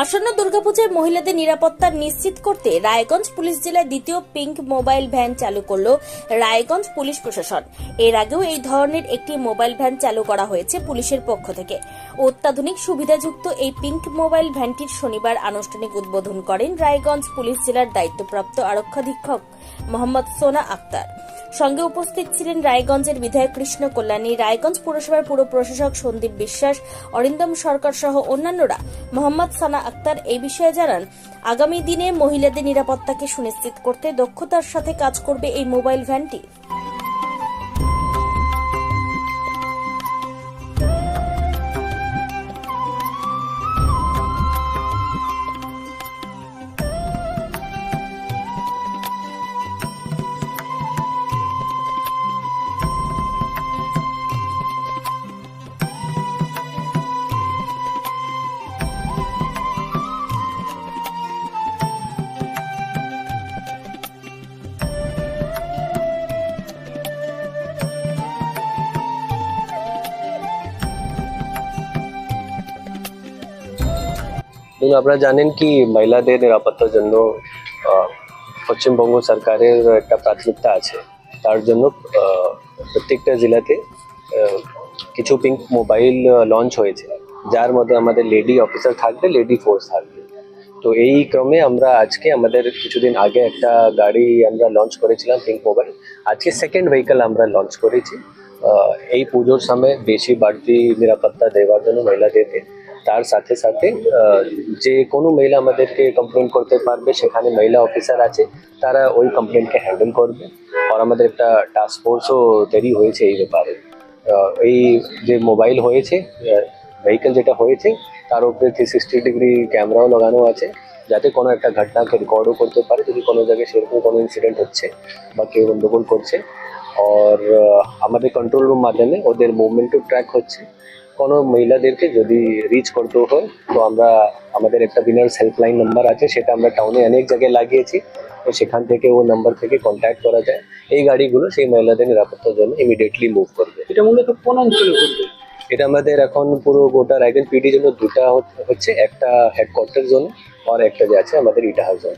আসন্ন দুর্গাপূজায় মহিলাদের নিরাপত্তা নিশ্চিত করতে রায়গঞ্জ পুলিশ জেলায় দ্বিতীয় পিঙ্ক মোবাইল ভ্যান চালু করল রায়গঞ্জ পুলিশ প্রশাসন। এর আগেও এই ধরনের একটি মোবাইল ভ্যান চালু করা হয়েছে পুলিশের পক্ষ থেকে। অত্যাধুনিক সুবিধাযুক্ত এই পিঙ্ক মোবাইল ভ্যানটির শনিবার আনুষ্ঠানিক উদ্বোধন করেন রায়গঞ্জ পুলিশ জেলার দায়িত্বপ্রাপ্ত আরক্ষাধীক্ষক মোহাম্মদ সোনা আক্তার। সঙ্গে উপস্থিত ছিলেন রায়গঞ্জের বিধায়ক কৃষ্ণ কল্যাণী, রায়গঞ্জ পুরসভার পুর প্রশাসক সন্দীপ বিশ্বাস, অরিন্দম সরকার সহ অন্যান্যরা। মোহাম্মদ সোনা আক্তার এই বিষয়ে জানান, আগামী দিনে মহিলাদের নিরাপত্তাকে সুনিশ্চিত করতে দক্ষতার সাথে কাজ করবে এই মোবাইল ভ্যানটি। আপনারা জানেন কি মহিলাদের নিরাপত্তার জন্য পশ্চিমবঙ্গ সরকারের একটা প্রাথমিকতা আছে। তার জন্য প্রত্যেকটা জেলাতে কিছু পিঙ্ক মোবাইল লঞ্চ হয়েছে, যার মধ্যে আমাদের লেডি অফিসার থাকবে, লেডি ফোর্স থাকবে। তো এই ক্রমে আমরা আজকে আমাদের কিছুদিন আগে একটা গাড়ি আমরা লঞ্চ করেছিলাম পিঙ্ক মোবাইল, আজকে সেকেন্ড ভেহিকল আমরা লঞ্চ করেছি এই পুজোর সময় বেশি বাড়তি নিরাপত্তা দেওয়ার জন্য মহিলাদেরকে। তার সাথে সাথে যে কোনো মহিলা আমাদেরকে কমপ্লেন করতে পারবে, সেখানে মহিলা অফিসার আছে, তারা ওই কমপ্লেনকে হ্যান্ডেল করবে। আর আমাদের একটা টাস্ক ফোর্সও তৈরি হয়েছে এই ব্যাপারে। এই যে মোবাইল হয়েছে, ভেহিকল যেটা হয়েছে, তার উপরে 360 ডিগ্রি ক্যামেরাও লাগানো আছে, যাতে কোনো একটা ঘটনাকে রেকর্ডও করতে পারে যদি কোনো জায়গায় সেরকম কোনো ইনসিডেন্ট হচ্ছে বা কেউ গন্ডগোল করছে। আর আমাদের কন্ট্রোল রুম মাধ্যমে ওদের মুভমেন্টও ট্র্যাক হচ্ছে। কোনো মহিলাদেরকে যদি রিচ করতে হয় তো আমরা আমাদের একটা উইনার্স হেল্পলাইন নাম্বার আছে, সেটা আমরা টাউনে অনেক জায়গায় লাগিয়েছি। তো সেখান থেকে ও নাম্বার থেকে কন্ট্যাক্ট করা যায়। এই গাড়িগুলো সেই মহিলাদের নিরাপত্তার জন্য ইমিডিয়েটলি মুভ করবে। এটা মূলত কোন অঞ্চলে করবে? এটা আমাদের এখন পুরো গোটা রায়গঞ্জ পিডি জন্য দুটা হচ্ছে, একটা হেডকোয়ার্টার জোন আর একটা যে আছে আমাদের ইটাহার জোন।